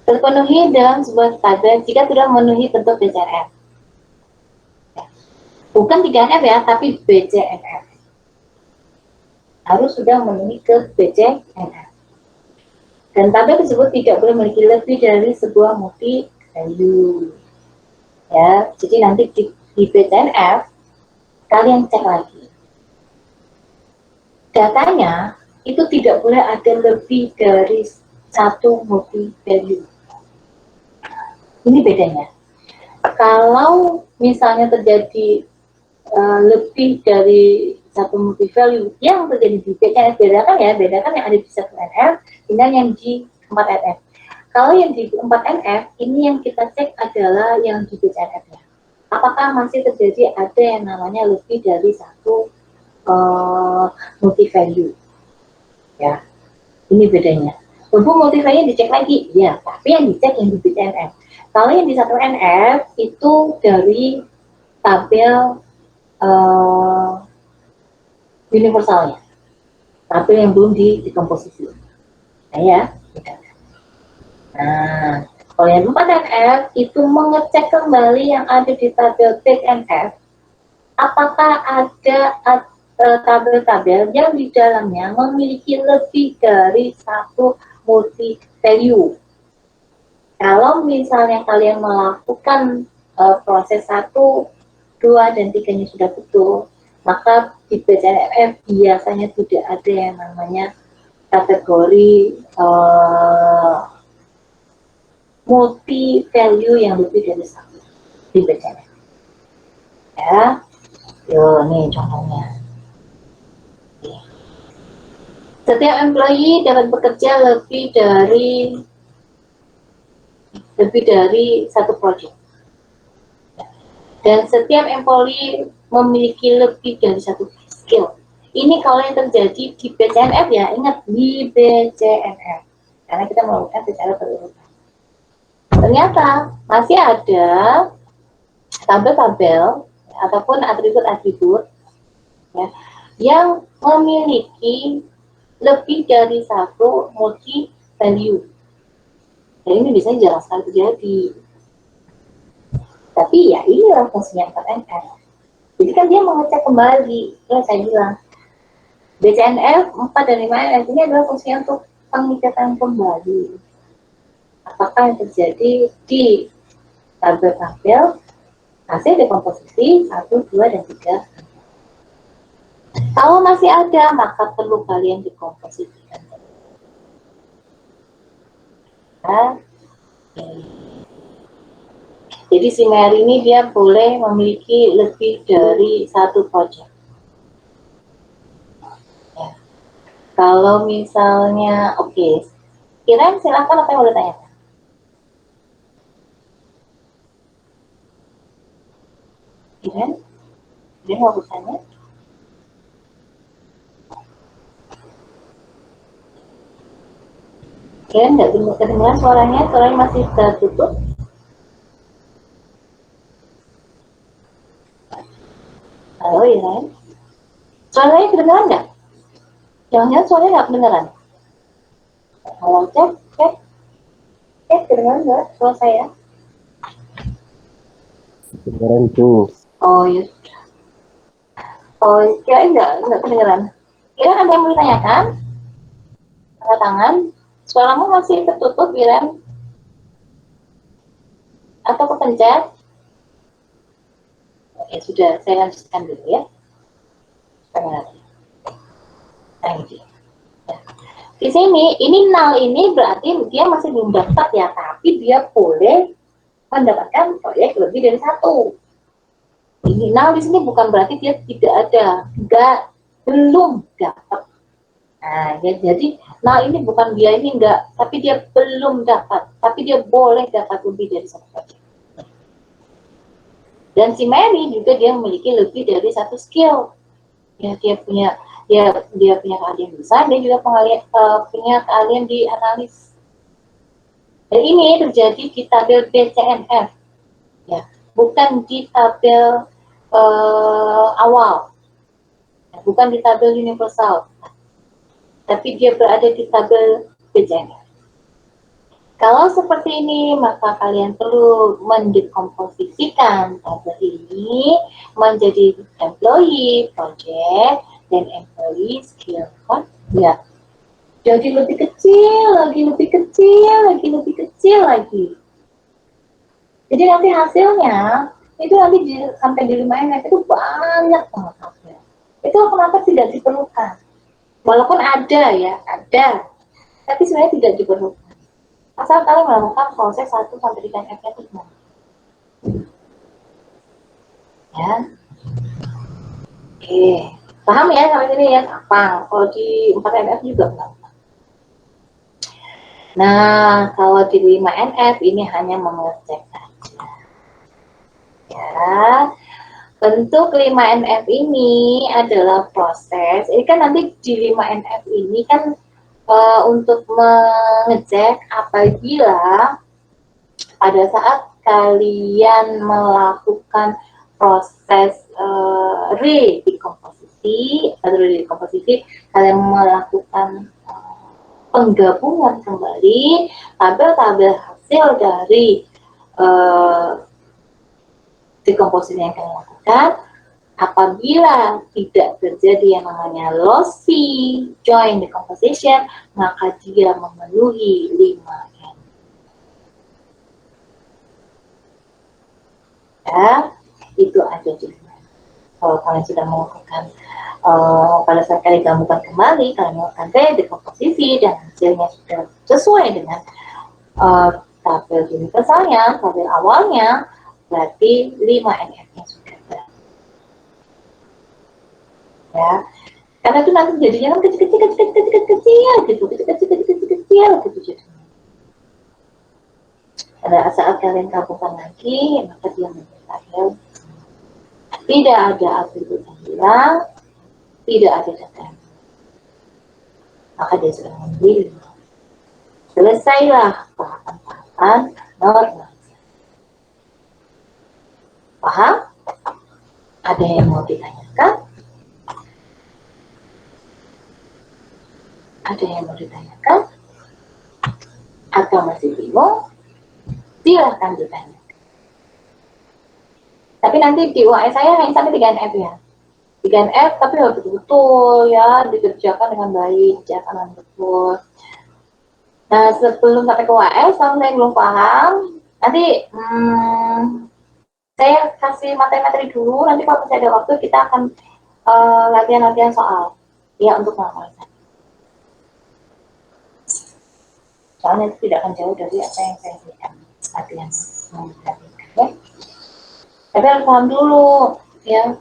terpenuhi dalam sebuah tabel jika sudah memenuhi bentuk BCNF. Bukan 3NF ya, tapi BCNF. Harus sudah memenuhi ke BCNF. Dan tabel tersebut tidak boleh memiliki lebih dari sebuah multi value. Ya, jadi nanti di BCNF kalian cek lagi. Datanya itu tidak boleh ada lebih dari satu multi value. Ini bedanya. Kalau misalnya terjadi lebih dari satu multi value yang terjadi di BCNF, bedakan yang ada di 1NF dengan yang di 4NF. Kalau yang di 4NF, ini yang kita cek adalah yang di BCNF-nya. Apakah masih terjadi ada yang namanya lebih dari satu multi value? Ya, ini bedanya. Untuk multi value dicek lagi, ya, tapi yang dicek yang di BCNF. Kalau yang di 1NF itu dari tabel universalnya, tabel yang belum dikomposisi. Nah ya, nah kalau yang 4NF itu mengecek kembali yang ada di tabel BCNF, apakah ada tabel-tabel yang di dalamnya memiliki lebih dari satu multi value. Kalau misalnya kalian melakukan proses 1, 2, dan 3-nya sudah betul, maka di BCNF biasanya tidak ada yang namanya kategori multi value yang lebih dari satu di BCNF. Ya, yo nih contohnya. Setiap employee dapat bekerja lebih dari satu project. Dan setiap employee memiliki lebih dari satu skill. Ini kalau yang terjadi di BCNF ya, ingat di BCNF. Karena kita melakukan secara berurutan. Ternyata masih ada tabel-tabel ataupun atribut-atribut ya, yang memiliki lebih dari satu multi value. Dan ini biasanya jarang sekali terjadi. Tapi ya inilah fungsinya 4NF. Jadi kan dia mengecek kembali. Ya saya bilang, BCNF 4 dan 5NF ini adalah fungsinya untuk pengecatan kembali. Apakah yang terjadi di tabel-tabel hasil dekomposisi 1, 2, dan 3. Kalau masih ada, maka perlu kalian dekomposisikan. Nah, jadi si Mary ini dia boleh memiliki lebih dari satu project. Ya. Kalau misalnya, oke, Kiran silakan apa yang boleh tanya? Kiran mau bertanya? Kiran nggak kedengeran suaranya masih tertutup. Halo Iren, suaranya kedengeran nggak? Jangan-jangan suaranya nggak kedengeran. Halo, cek, kedengeran nggak suara saya? Kedengeran tuh. Oh iya. Oh, kira nggak kedengeran. Kira ada yang mau ditanyakan? Tanda tangan. Suaramu masih tertutup, Iren? Atau kepencet? Oke, sudah. Saya lanjutkan dulu ya. Nah, gitu. Ya. Di sini, ini null ini berarti dia masih belum dapat ya, tapi dia boleh mendapatkan proyek lebih dari satu. Ini null di sini bukan berarti dia tidak ada, belum dapat. Nah, ya, jadi ini bukan dia ini enggak, tapi dia belum dapat, tapi dia boleh dapat lebih dari satu proyek. Dan si Mary juga dia memiliki lebih dari satu skill. Ya, dia punya keahlian besar, dia juga punya keahlian di analis. Dan ini terjadi di tabel BCNF, ya, bukan di tabel awal, ya, bukan di tabel universal, tapi dia berada di tabel BCNF. Kalau seperti ini, maka kalian perlu mendekomposisikan tabel ini menjadi employee, project, dan employee skill code. Ya, jadi lebih kecil, lebih kecil, lebih kecil lagi. Jadi nanti hasilnya itu nanti sampai di 5NF itu banyak banget hasil. Itu kenapa tidak diperlukan? Walaupun ada ya, ada, tapi sebenarnya tidak diperlukan. Asal kalian melakukan proses 1 sampai 3NF-nya itu gimana? Ya. Oke. Paham ya sampai sini ya? Gampang. Kalau di 4NF juga gampang. Nah, kalau di 5NF ini hanya mengecek saja. Ya. Bentuk 5NF ini adalah proses. Ini kan nanti di 5NF ini kan untuk mengecek apabila pada saat kalian melakukan proses redekomposisi, kalian melakukan penggabungan kembali tabel-tabel hasil dari dekomposisi yang kalian lakukan. Apabila tidak terjadi yang namanya lossy joint decomposition, maka dia memenuhi 5N. Ya, itu ada di kalau kalian sudah melakukan pada saat kalian gabungkan kembali, kalian melakukan dekomposisi dan hasilnya sudah sesuai dengan tabel universalnya, tabel awalnya, berarti 5NF-nya sudah ada. Ya, karena itu nanti jadinya kan kecil gitu jadi. Pada saat kalian gabungkan lagi, maka dia menjadi tabel. Tidak ada atribut yang hilang, tidak ada data. Maka dia sudah menjadi. Selesailah tahapan-tahapan normalisasi. Paham? Ada yang mau ditanyakan? Ada yang mau ditanyakan? Atau masih bingung? Silahkan ditanya. Tapi nanti di UAS saya hanya sampai 3NF ya. 3NF tapi harus betul-betul ya, dikerjakan dengan baik, dikerjakan dengan betul. Nah, sebelum sampai ke UAS, kalau saya belum paham, nanti saya kasih materi-materi dulu, nanti kalau masih ada waktu kita akan latihan-latihan soal ya untuk normalisasi. Soalnya itu tidak akan jauh dari apa yang saya berikan latihan ya. Tapi harus paham dulu ya.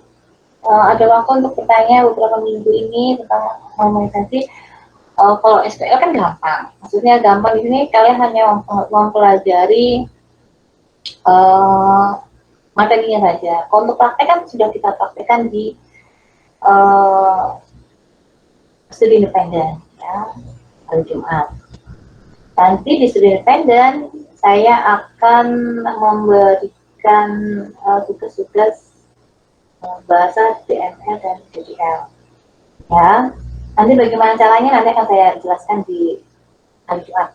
Ada waktu untuk bertanya beberapa minggu ini tentang normalisasi. Kalau SPL kan gampang, maksudnya gampang di sini kalian hanya mempelajari materinya saja. Kalau untuk praktek kan sudah kita praktekkan di studi independen ya, hari Jumat. Nanti di studi independen saya akan memberikan tugas-tugas bahasa DML dan DDL ya. Nanti bagaimana caranya nanti akan saya jelaskan di hari Jumat.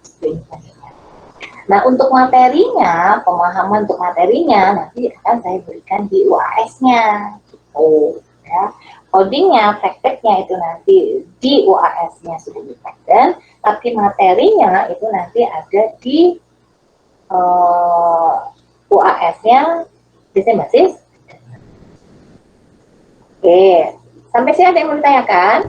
Nah, untuk materinya, pemahaman untuk materinya nanti akan saya berikan di UAS-nya gitu ya. Codingnya, prakteknya itu nanti di UAS-nya sudah independen, tapi materinya itu nanti ada di UAS-nya sistematis. Oke, sampai sini ada yang mau ditanyakan?